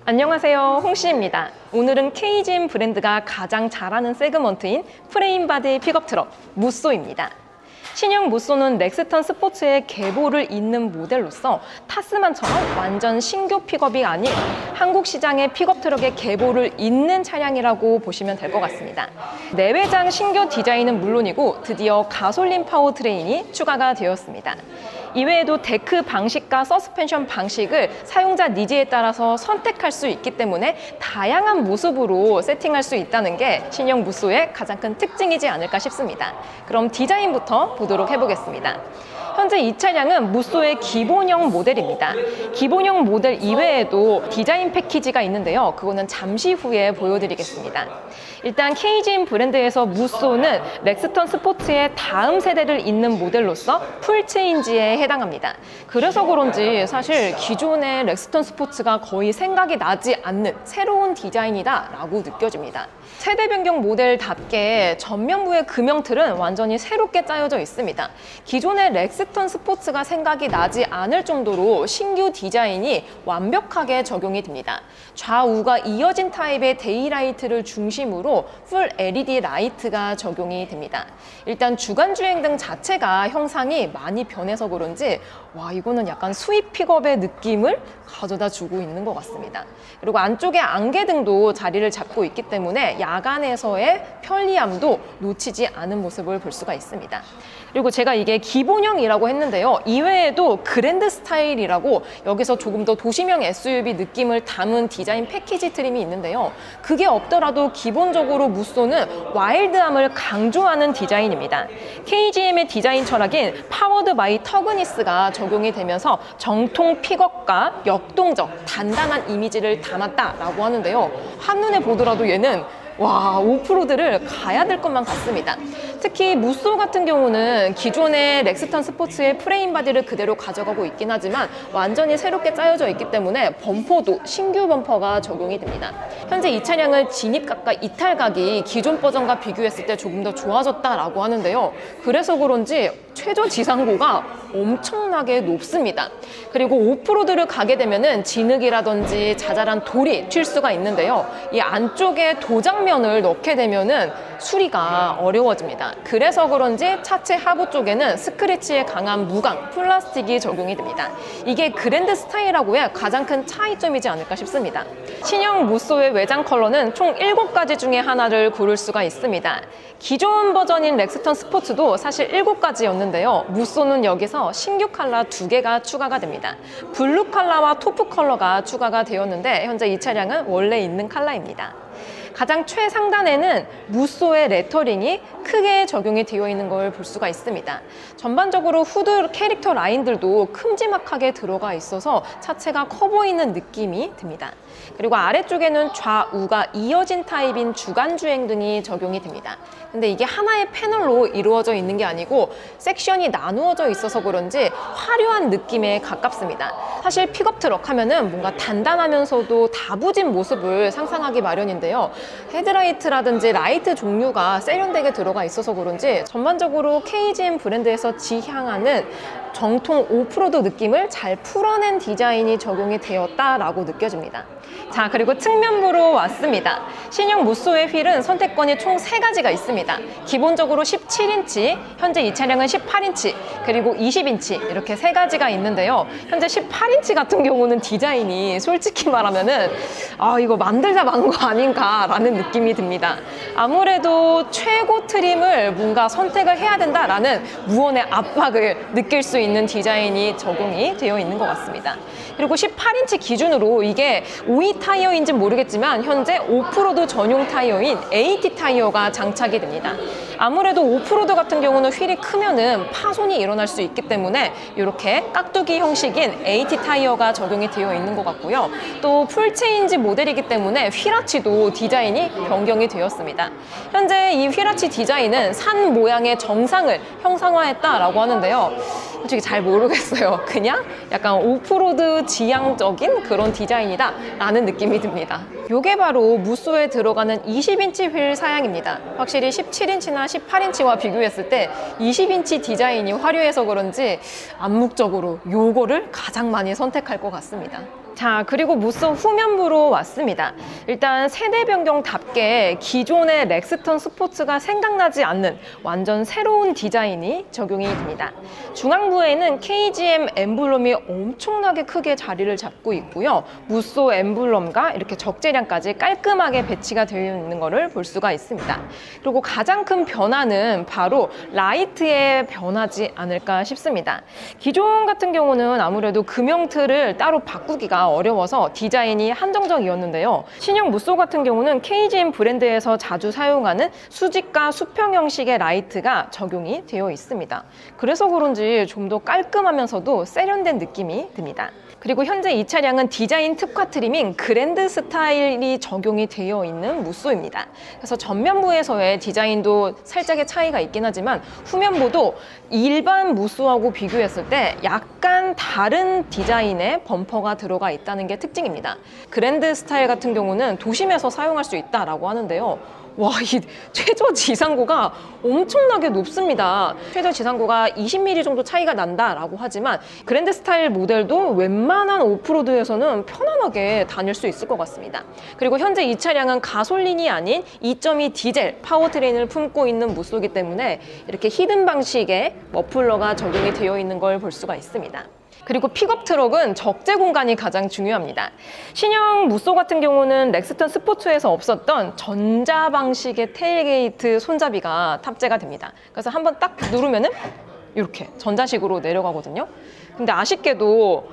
안녕하세요, 홍씨입니다. 오늘은 KGM 브랜드가 가장 잘하는 세그먼트인 프레임바디 픽업 트럭 무쏘입니다. 신형 무쏘는 렉스턴 스포츠의 계보를 잇는 모델로서 타스만처럼 완전 신규 픽업이 아닌 한국 시장의 픽업 트럭의 계보를 잇는 차량이라고 보시면 될 것 같습니다. 내외장 신규 디자인은 물론이고 드디어 가솔린 파워트레인이 추가가 되었습니다. 이외에도 데크 방식과 서스펜션 방식을 사용자 니즈에 따라서 선택할 수 있기 때문에 다양한 모습으로 세팅할 수 있다는 게 신형 무쏘의 가장 큰 특징이지 않을까 싶습니다. 그럼 디자인부터 보도록 해보겠습니다. 현재 이 차량은 무쏘의 기본형 모델입니다. 기본형 모델 이외에도 디자인 패키지가 있는데요. 그거는 잠시 후에 보여드리겠습니다. 일단 KGM 브랜드에서 무쏘는 렉스턴 스포츠의 다음 세대를 잇는 모델로서 풀체인지에 해당합니다. 그래서 그런지 사실 기존의 렉스턴 스포츠가 거의 생각이 나지 않는 새로운 디자인이다 라고 느껴집니다. 세대 변경 모델답게 전면부의 금형틀은 완전히 새롭게 짜여져 있습니다. 기존의 렉스턴 스포츠가 생각이 나지 않을 정도로 신규 디자인이 완벽하게 적용이 됩니다. 좌우가 이어진 타입의 데이라이트를 중심으로 풀 LED 라이트가 적용이 됩니다. 일단 주간주행등 자체가 형상이 많이 변해서 그런지 와, 이거는 약간 수입 픽업의 느낌을 가져다 주고 있는 것 같습니다. 그리고 안쪽에 안개등도 자리를 잡고 있기 때문에 야간에서의 편리함도 놓치지 않은 모습을 볼 수가 있습니다. 그리고 제가 이게 기본형이라고 했는데요. 이외에도 그랜드 스타일이라고 여기서 조금 더 도시명 SUV 느낌을 담은 디자인 패키지 트림이 있는데요. 그게 없더라도 기본적으로 무쏘는 와일드함을 강조하는 디자인입니다. KGM의 디자인 철학인 파워드 바이 터그니스가 적용이 되면서 정통 픽업과 역동적, 단단한 이미지를 담았다라고 하는데요. 한눈에 보더라도 얘는 와, 오프로드를 가야 될 것만 같습니다. 특히 무쏘 같은 경우는 기존의 렉스턴 스포츠의 프레임 바디를 그대로 가져가고 있긴 하지만 완전히 새롭게 짜여져 있기 때문에 범퍼도 신규 범퍼가 적용이 됩니다. 현재 이 차량은 진입각과 이탈각이 기존 버전과 비교했을 때 조금 더 좋아졌다라고 하는데요. 그래서 그런지 최저 지상고가 엄청나게 높습니다. 그리고 오프로드를 가게 되면은 진흙이라든지 자잘한 돌이 튈 수가 있는데요. 이 안쪽에 도장면을 넣게 되면은 수리가 어려워집니다. 그래서 그런지 차체 하부 쪽에는 스크래치에 강한 무광 플라스틱이 적용이 됩니다. 이게 그랜드 스타일하고의 가장 큰 차이점이지 않을까 싶습니다. 신형 무쏘의 외장 컬러는 총 7가지 중에 하나를 고를 수가 있습니다. 기존 버전인 렉스턴 스포츠도 사실 7가지였는데요. 무쏘는 여기서 신규 컬러 2개가 추가가 됩니다. 블루 컬러와 토프 컬러가 추가가 되었는데 현재 이 차량은 원래 있는 컬러입니다. 가장 최상단에는 무쏘의 레터링이 크게 적용이 되어 있는 걸 볼 수가 있습니다. 전반적으로 후드 캐릭터 라인들도 큼지막하게 들어가 있어서 차체가 커 보이는 느낌이 듭니다. 그리고 아래쪽에는 좌우가 이어진 타입인 주간주행 등이 적용이 됩니다. 근데 이게 하나의 패널로 이루어져 있는 게 아니고 섹션이 나누어져 있어서 그런지 화려한 느낌에 가깝습니다. 사실 픽업 트럭 하면은 뭔가 단단하면서도 다부진 모습을 상상하기 마련인데요. 헤드라이트라든지 라이트 종류가 세련되게 들어가 있어서 그런지 전반적으로 KGM 브랜드에서 지향하는 정통 오프로드 느낌을 잘 풀어낸 디자인이 적용이 되었다라고 느껴집니다. 자, 그리고 측면부로 왔습니다. 신형 무쏘의 휠은 선택권이 총 3가지가 있습니다. 기본적으로 17인치, 현재 이 차량은 18인치, 그리고 20인치 이렇게 3가지가 있는데요. 현재 18인치 같은 경우는 디자인이 솔직히 말하면은 이거 만들다 만 거 아닌가라는 느낌이 듭니다. 아무래도 최고 트림을 뭔가 선택을 해야 된다라는 무언의 압박을 느낄 수 있는 디자인이 적용이 되어 있는 것 같습니다. 그리고 18인치 기준으로 이게 OE 타이어인지 모르겠지만 현재 오프로드 전용 타이어인 AT 타이어가 장착이 됩니다. 아무래도 오프로드 같은 경우는 휠이 크면은 파손이 일어날 수 있기 때문에 이렇게 깍두기 형식인 AT 타이어가 적용이 되어 있는 것 같고요. 또 풀체인지 모델이기 때문에 휠아치도 디자인이 변경이 되었습니다. 현재 이 휠아치 디자인은 산 모양의 정상을 형상화했다라고 하는데요. 솔직히 잘 모르겠어요. 그냥 약간 오프로드 지향적인 그런 디자인이다 라는 느낌이 듭니다. 이게 바로 무쏘에 들어가는 20인치 휠 사양입니다. 확실히 17인치나 18인치와 비교했을 때 20인치 디자인이 화려해서 그런지 암묵적으로 요거를 가장 많이 선택할 것 같습니다. 자, 그리고 무쏘 후면부로 왔습니다. 일단 세대 변경답게 기존의 렉스턴 스포츠가 생각나지 않는 완전 새로운 디자인이 적용이 됩니다. 중앙부에는 KGM 엠블럼이 엄청나게 크게 자리를 잡고 있고요. 무쏘 엠블럼과 이렇게 적재량까지 깔끔하게 배치가 되어 있는 것을 볼 수가 있습니다. 그리고 가장 큰 변화는 바로 라이트의 변화지 않을까 싶습니다. 기존 같은 경우는 아무래도 금형틀을 따로 바꾸기가 어려워서 디자인이 한정적이었는데요. 신형 무쏘 같은 경우는 KGM 브랜드에서 자주 사용하는 수직과 수평 형식의 라이트가 적용이 되어 있습니다. 그래서 그런지 좀 더 깔끔하면서도 세련된 느낌이 듭니다. 그리고 현재 이 차량은 디자인 특화 트리밍 그랜드 스타일이 적용이 되어 있는 무쏘입니다. 그래서 전면부에서의 디자인도 살짝의 차이가 있긴 하지만 후면부도 일반 무쏘하고 비교했을 때 약간 다른 디자인의 범퍼가 들어가 있다는 게 특징입니다. 그랜드 스타일 같은 경우는 도심에서 사용할 수 있다라고 하는데요. 와, 이 최저 지상고가 엄청나게 높습니다. 최저 지상고가 20mm 정도 차이가 난다라고 하지만 그랜드 스타일 모델도 웬만한 오프로드에서는 편안하게 다닐 수 있을 것 같습니다. 그리고 현재 이 차량은 가솔린이 아닌 2.2 디젤 파워트레인을 품고 있는 무쏘이기 때문에 이렇게 히든 방식의 머플러가 적용이 되어 있는 걸 볼 수가 있습니다. 그리고 픽업 트럭은 적재 공간이 가장 중요합니다. 신형 무쏘 같은 경우는 렉스턴 스포츠에서 없었던 전자 방식의 테일게이트 손잡이가 탑재가 됩니다. 그래서 한번 딱 누르면은 이렇게 전자식으로 내려가거든요. 근데 아쉽게도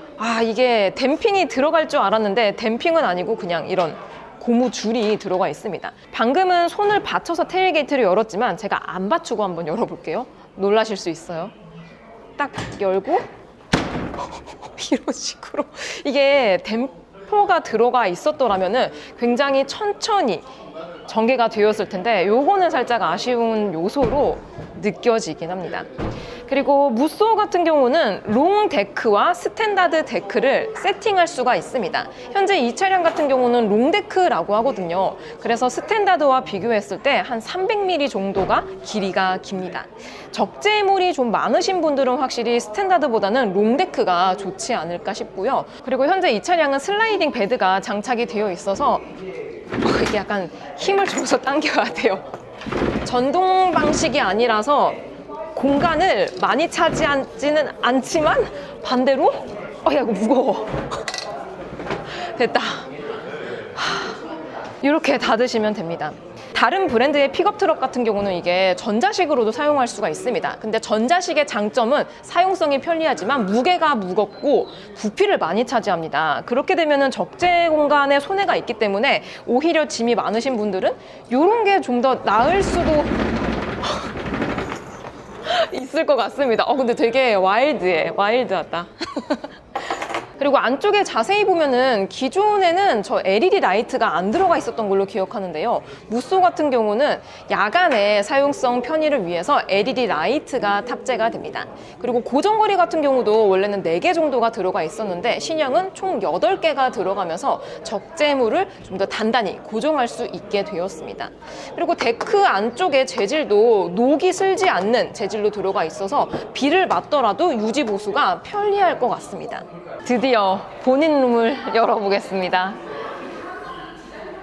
이게 댐핑이 들어갈 줄 알았는데 댐핑은 아니고 그냥 이런 고무 줄이 들어가 있습니다. 방금은 손을 받쳐서 테일게이트를 열었지만 제가 안 받치고 한번 열어볼게요. 놀라실 수 있어요. 딱 열고 이런 식으로 이게 댐퍼가 들어가 있었더라면은 굉장히 천천히 전개가 되었을 텐데 요거는 살짝 아쉬운 요소로 느껴지긴 합니다. 그리고 무쏘 같은 경우는 롱 데크와 스탠다드 데크를 세팅할 수가 있습니다. 현재 이 차량 같은 경우는 롱 데크라고 하거든요. 그래서 스탠다드와 비교했을 때 한 300mm 정도가 길이가 깁니다. 적재물이 좀 많으신 분들은 확실히 스탠다드보다는 롱 데크가 좋지 않을까 싶고요. 그리고 현재 이 차량은 슬라이딩 베드가 장착이 되어 있어서 이게 약간 힘을 줘서 당겨야 돼요. 전동 방식이 아니라서 공간을 많이 차지하지는 않지만 반대로 야 이거 무거워. 됐다. 이렇게 닫으시면 됩니다. 다른 브랜드의 픽업 트럭 같은 경우는 이게 전자식으로도 사용할 수가 있습니다. 근데 전자식의 장점은 사용성이 편리하지만 무게가 무겁고 부피를 많이 차지합니다. 그렇게 되면 적재 공간에 손해가 있기 때문에 오히려 짐이 많으신 분들은 이런 게 좀 더 나을 수도 있을 것 같습니다. 근데 되게 와일드하다. 그리고 안쪽에 자세히 보면은 기존에는 저 LED 라이트가 안 들어가 있었던 걸로 기억하는데요. 무쏘 같은 경우는 야간의 사용성 편의를 위해서 LED 라이트가 탑재가 됩니다. 그리고 고정거리 같은 경우도 원래는 4개 정도가 들어가 있었는데 신형은 총 8개가 들어가면서 적재물을 좀 더 단단히 고정할 수 있게 되었습니다. 그리고 데크 안쪽의 재질도 녹이 슬지 않는 재질로 들어가 있어서 비를 맞더라도 유지 보수가 편리할 것 같습니다. 드디어 본인 룸을 열어보겠습니다.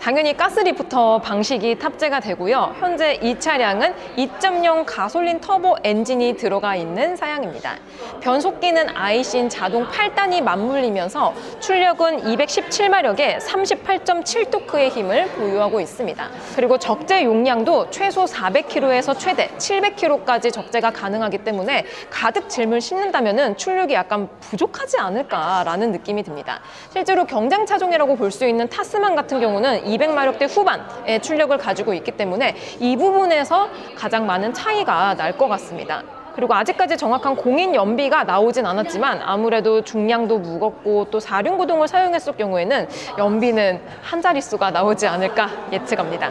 당연히 가스리프터 방식이 탑재가 되고요. 현재 이 차량은 2.0 가솔린 터보 엔진이 들어가 있는 사양입니다. 변속기는 아이신 자동 8단이 맞물리면서 출력은 217마력에 38.7토크의 힘을 보유하고 있습니다. 그리고 적재 용량도 최소 400km에서 최대 700km까지 적재가 가능하기 때문에 가득 짐을 싣는다면 출력이 약간 부족하지 않을까라는 느낌이 듭니다. 실제로 경쟁 차종이라고 볼 수 있는 타스만 같은 경우는 200마력대 후반의 출력을 가지고 있기 때문에 이 부분에서 가장 많은 차이가 날 것 같습니다. 그리고 아직까지 정확한 공인 연비가 나오진 않았지만 아무래도 중량도 무겁고 또 4륜구동을 사용했을 경우에는 연비는 한 자릿수가 나오지 않을까 예측합니다.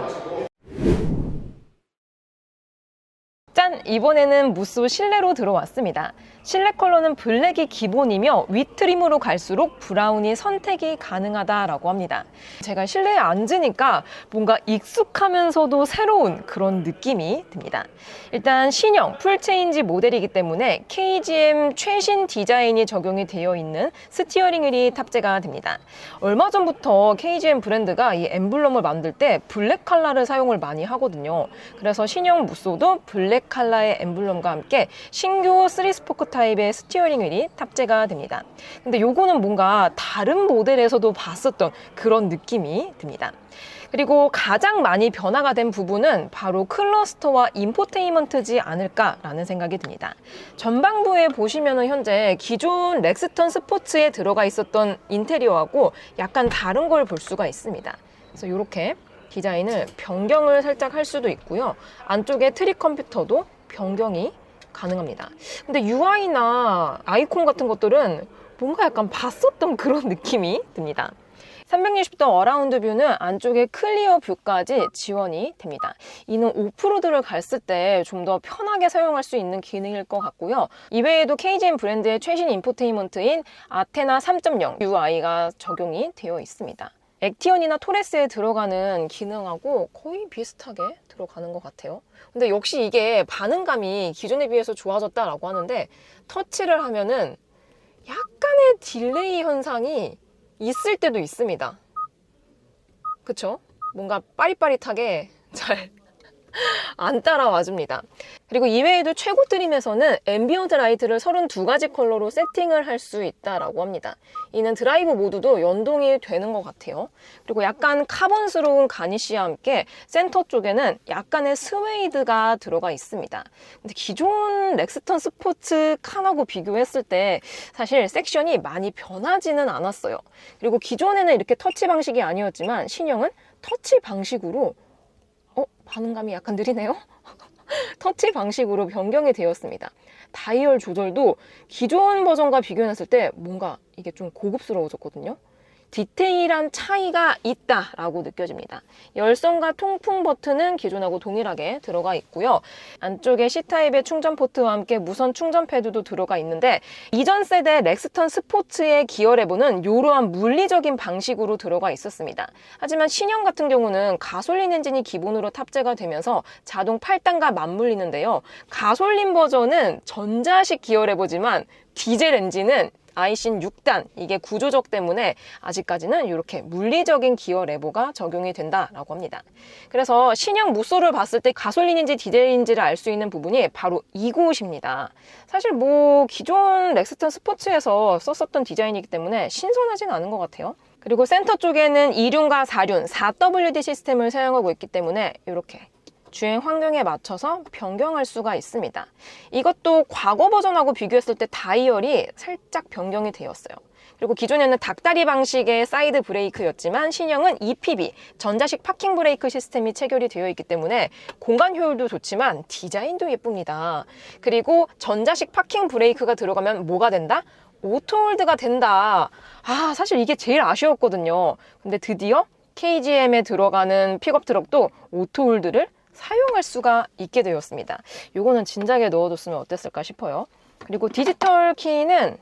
짠! 짜잔! 이번에는 무쏘 실내로 들어왔습니다. 실내 컬러는 블랙이 기본이며 윗트림으로 갈수록 브라운이 선택이 가능하다라고 합니다. 제가 실내에 앉으니까 뭔가 익숙하면서도 새로운 그런 느낌이 듭니다. 일단 신형 풀체인지 모델이기 때문에 KGM 최신 디자인이 적용이 되어 있는 스티어링 휠이 탑재가 됩니다. 얼마 전부터 KGM 브랜드가 이 엠블럼을 만들 때 블랙 컬러를 사용을 많이 하거든요. 그래서 신형 무쏘도 블랙 컬러의 엠블럼과 함께 신규 3스포크 타입의 스티어링 휠이 탑재가 됩니다. 근데 요거는 뭔가 다른 모델에서도 봤었던 그런 느낌이 듭니다. 그리고 가장 많이 변화가 된 부분은 바로 클러스터와 인포테인먼트지 않을까라는 생각이 듭니다. 전방부에 보시면은 현재 기존 렉스턴 스포츠에 들어가 있었던 인테리어하고 약간 다른 걸 볼 수가 있습니다. 그래서 이렇게 디자인을 변경을 살짝 할 수도 있고요. 안쪽에 트리 컴퓨터도 변경이 가능합니다. 근데 UI나 아이콘 같은 것들은 뭔가 약간 봤었던 그런 느낌이 듭니다. 360도 어라운드 뷰는 안쪽에 클리어 뷰까지 지원이 됩니다. 이는 오프로드를 갔을 때 좀 더 편하게 사용할 수 있는 기능일 것 같고요. 이외에도 KGM 브랜드의 최신 인포테인먼트인 아테나 3.0 UI가 적용이 되어 있습니다. 액티언이나 토레스에 들어가는 기능하고 거의 비슷하게 들어가는 것 같아요. 근데 역시 이게 반응감이 기존에 비해서 좋아졌다라고 하는데 터치를 하면은 약간의 딜레이 현상이 있을 때도 있습니다. 그쵸? 뭔가 빠릿빠릿하게 잘 안 따라와줍니다. 그리고 이외에도 최고 트림에서는 앰비언트 라이트를 32가지 컬러로 세팅을 할 수 있다라고 합니다. 이는 드라이브 모드도 연동이 되는 것 같아요. 그리고 약간 카본스러운 가니쉬와 함께 센터 쪽에는 약간의 스웨이드가 들어가 있습니다. 근데 기존 렉스턴 스포츠 칸하고 비교했을 때 사실 섹션이 많이 변하지는 않았어요. 그리고 기존에는 이렇게 터치 방식이 아니었지만 신형은 터치 방식으로 반응감이 약간 느리네요. 터치 방식으로 변경이 되었습니다. 다이얼 조절도 기존 버전과 비교했을 때 뭔가 이게 좀 고급스러워졌거든요. 디테일한 차이가 있다라고 느껴집니다. 열선과 통풍 버튼은 기존하고 동일하게 들어가 있고요. 안쪽에 C타입의 충전 포트와 함께 무선 충전 패드도 들어가 있는데 이전 세대 렉스턴 스포츠의 기어 레버는 이러한 물리적인 방식으로 들어가 있었습니다. 하지만 신형 같은 경우는 가솔린 엔진이 기본으로 탑재가 되면서 자동 8단과 맞물리는데요. 가솔린 버전은 전자식 기어 레버지만 디젤 엔진은 아이신 6단, 이게 구조적 때문에 아직까지는 이렇게 물리적인 기어 레버가 적용이 된다라고 합니다. 그래서 신형 무쏘를 봤을 때 가솔린인지 디젤인지를 알 수 있는 부분이 바로 이곳입니다. 사실 뭐 기존 렉스턴 스포츠에서 썼었던 디자인이기 때문에 신선하진 않은 것 같아요. 그리고 센터 쪽에는 2륜과 4륜, 4WD 시스템을 사용하고 있기 때문에 이렇게 주행 환경에 맞춰서 변경할 수가 있습니다. 이것도 과거 버전하고 비교했을 때 다이얼이 살짝 변경이 되었어요. 그리고 기존에는 닭다리 방식의 사이드 브레이크였지만 신형은 EPB, 전자식 파킹 브레이크 시스템이 체결이 되어 있기 때문에 공간 효율도 좋지만 디자인도 예쁩니다. 그리고 전자식 파킹 브레이크가 들어가면 뭐가 된다? 오토홀드가 된다. 사실 이게 제일 아쉬웠거든요. 근데 드디어 KGM에 들어가는 픽업 트럭도 오토홀드를 사용할 수가 있게 되었습니다. 이거는 진작에 넣어뒀으면 어땠을까 싶어요. 그리고 디지털 키는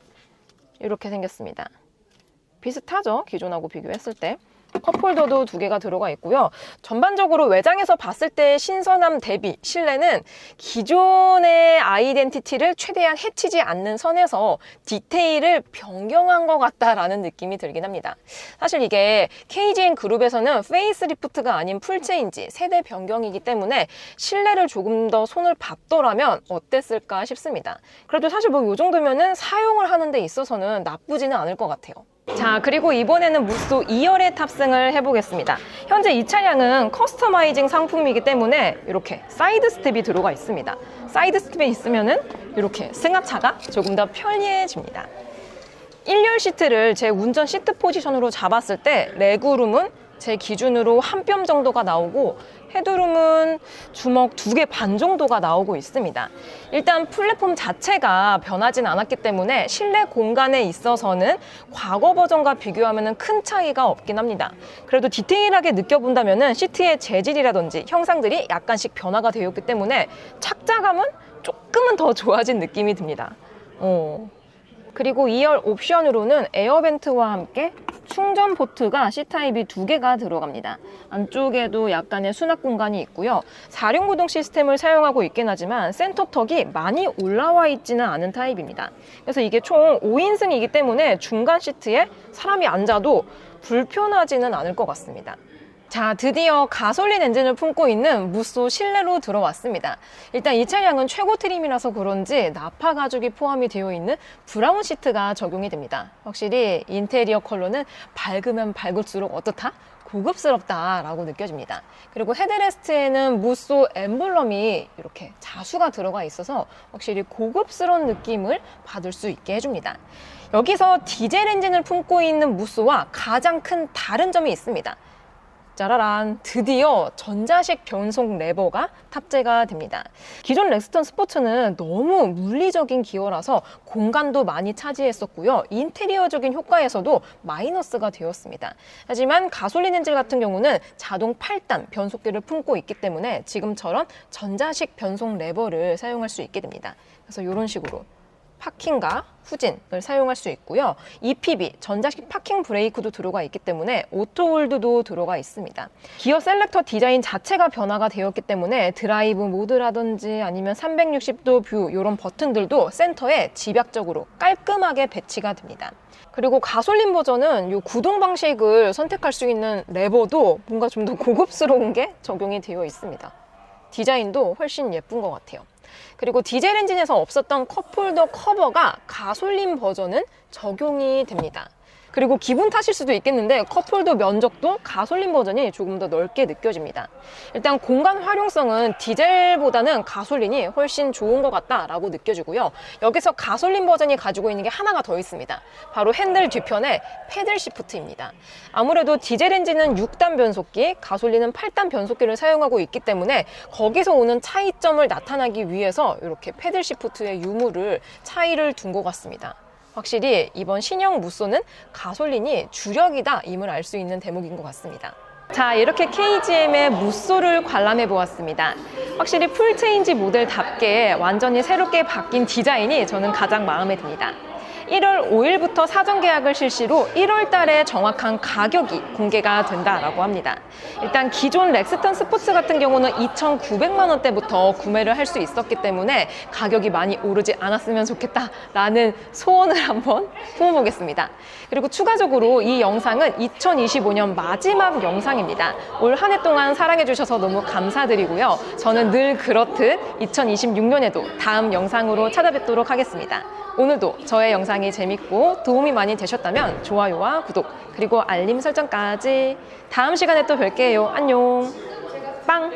이렇게 생겼습니다. 비슷하죠? 기존하고 비교했을 때. 컵홀더도 2개가 들어가 있고요. 전반적으로 외장에서 봤을 때 신선함 대비 실내는 기존의 아이덴티티를 최대한 해치지 않는 선에서 디테일을 변경한 것 같다라는 느낌이 들긴 합니다. 사실 이게 KGM 그룹에서는 페이스리프트가 아닌 풀체인지 세대 변경이기 때문에 실내를 조금 더 손을 봤더라면 어땠을까 싶습니다. 그래도 사실 뭐 이 정도면은 사용을 하는 데 있어서는 나쁘지는 않을 것 같아요. 자, 그리고 이번에는 무쏘 2열에 탑승을 해보겠습니다. 현재 이 차량은 커스터마이징 상품이기 때문에 이렇게 사이드 스텝이 들어가 있습니다. 사이드 스텝에 있으면은 이렇게 승하차가 조금 더 편리해집니다. 1열 시트를 제 운전 시트 포지션으로 잡았을 때 레그룸은 제 기준으로 한 뼘 정도가 나오고 헤드룸은 주먹 2개 반 정도가 나오고 있습니다. 일단 플랫폼 자체가 변하진 않았기 때문에 실내 공간에 있어서는 과거 버전과 비교하면 큰 차이가 없긴 합니다. 그래도 디테일하게 느껴본다면 시트의 재질이라든지 형상들이 약간씩 변화가 되었기 때문에 착자감은 조금은 더 좋아진 느낌이 듭니다. 그리고 2열 옵션으로는 에어벤트와 함께 충전 포트가 C타입이 2개가 들어갑니다. 안쪽에도 약간의 수납 공간이 있고요. 4륜 구동 시스템을 사용하고 있긴 하지만 센터턱이 많이 올라와 있지는 않은 타입입니다. 그래서 이게 총 5인승이기 때문에 중간 시트에 사람이 앉아도 불편하지는 않을 것 같습니다. 자, 드디어 가솔린 엔진을 품고 있는 무쏘 실내로 들어왔습니다. 일단 이 차량은 최고 트림이라서 그런지 나파 가죽이 포함이 되어 있는 브라운 시트가 적용이 됩니다. 확실히 인테리어 컬러는 밝으면 밝을수록 어떻다? 고급스럽다라고 느껴집니다. 그리고 헤드레스트에는 무쏘 엠블럼이 이렇게 자수가 들어가 있어서 확실히 고급스러운 느낌을 받을 수 있게 해줍니다. 여기서 디젤 엔진을 품고 있는 무쏘와 가장 큰 다른 점이 있습니다. 짜라란, 드디어 전자식 변속 레버가 탑재가 됩니다. 기존 렉스턴 스포츠는 너무 물리적인 기어라서 공간도 많이 차지했었고요. 인테리어적인 효과에서도 마이너스가 되었습니다. 하지만 가솔린 엔진 같은 경우는 자동 8단 변속기를 품고 있기 때문에 지금처럼 전자식 변속 레버를 사용할 수 있게 됩니다. 그래서 이런 식으로 파킹과 후진을 사용할 수 있고요. EPB, 전자식 파킹 브레이크도 들어가 있기 때문에 오토홀드도 들어가 있습니다. 기어 셀렉터 디자인 자체가 변화가 되었기 때문에 드라이브 모드라든지 아니면 360도 뷰 이런 버튼들도 센터에 집약적으로 깔끔하게 배치가 됩니다. 그리고 가솔린 버전은 이 구동 방식을 선택할 수 있는 레버도 뭔가 좀 더 고급스러운 게 적용이 되어 있습니다. 디자인도 훨씬 예쁜 것 같아요. 그리고 디젤 엔진에서 없었던 컵홀더 커버가 가솔린 버전은 적용이 됩니다. 그리고 기분 탓일 수도 있겠는데 컵홀더 면적도 가솔린 버전이 조금 더 넓게 느껴집니다. 일단 공간 활용성은 디젤보다는 가솔린이 훨씬 좋은 것 같다라고 느껴지고요. 여기서 가솔린 버전이 가지고 있는 게 하나가 더 있습니다. 바로 핸들 뒤편에 패들 시프트입니다. 아무래도 디젤 엔진은 6단 변속기, 가솔린은 8단 변속기를 사용하고 있기 때문에 거기서 오는 차이점을 나타나기 위해서 이렇게 패들 시프트의 유무를 차이를 둔 것 같습니다. 확실히 이번 신형 무쏘는 가솔린이 주력이다 임을 알 수 있는 대목인 것 같습니다. 자, 이렇게 KGM의 무쏘를 관람해 보았습니다. 확실히 풀체인지 모델답게 완전히 새롭게 바뀐 디자인이 저는 가장 마음에 듭니다. 1월 5일부터 사전 계약을 실시로 1월 달에 정확한 가격이 공개가 된다라고 합니다. 일단 기존 렉스턴 스포츠 같은 경우는 2,900만 원대부터 구매를 할 수 있었기 때문에 가격이 많이 오르지 않았으면 좋겠다라는 소원을 한번 품어보겠습니다. 그리고 추가적으로 이 영상은 2025년 마지막 영상입니다. 올 한 해 동안 사랑해주셔서 너무 감사드리고요. 저는 늘 그렇듯 2026년에도 다음 영상으로 찾아뵙도록 하겠습니다. 오늘도 저의 영상이 재밌고 도움이 많이 되셨다면 좋아요와 구독 그리고 알림 설정까지 다음 시간에 또 뵐게요. 안녕. 빵.